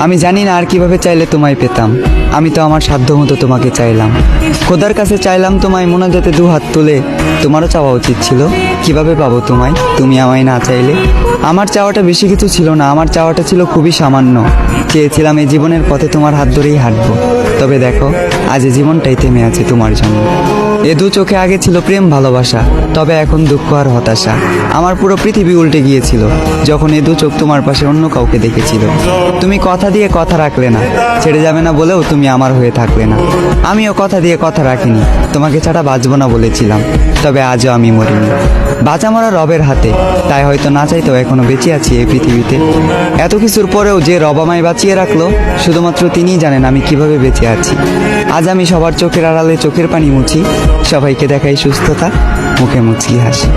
আমি জানি না আর কিভাবে চাইলে তোমায় পেতাম। আমি তো আমার সাধ্য মতো তোমাকে চাইলাম, খোদার কাছে চাইলাম তোমায় মোনাজাতে দু হাত তুলে। তোমারও চাওয়া উচিত ছিল, কিভাবে পাবো তোমায় তুমি আমায় না চাইলে। আমার চাওয়াটা বেশি কিছু ছিল না, আমার চাওয়াটা ছিল খুবই সামান্য। চেয়েছিলাম এই জীবনের পথে তোমার হাত ধরেই হাঁটবো। তবে দেখো, আজ এই জীবনটাই থেমে আছে তোমার জন্য। এ দু চোখে আগে ছিল প্রেম ভালোবাসা, তবে এখন দুঃখ আর হতাশা। আমার পুরো পৃথিবী উল্টে গিয়েছিল যখন এ দু চোখ তোমার পাশে অন্য কাউকে দেখেছিল। তুমি কথা দিয়ে কথা রাখলে না, ছেড়ে যাবে না বলেও তুমি আমার হয়ে থাকলে না। আমিও কথা দিয়ে কথা রাখিনি, তোমাকে ছাড়া বাঁচবো না বলেছিলাম। তবে আজও আমি মরিনি, বাঁচা মরা রবের হাতে। তাই হয়তো না চাইতেও এখনো বেঁচে আছি এই পৃথিবীতে। এত কিছুর পরেও যে রব আমায় বাঁচিয়ে রাখলো, শুধুমাত্র তিনিই জানেন আমি কিভাবে বেঁচে আছি। আজ আমি সবার চোখের আড়ালে চোখের পানি মুছি, সবাইকে দেখাই সুস্থতা, মুখে মুচকি হাসি।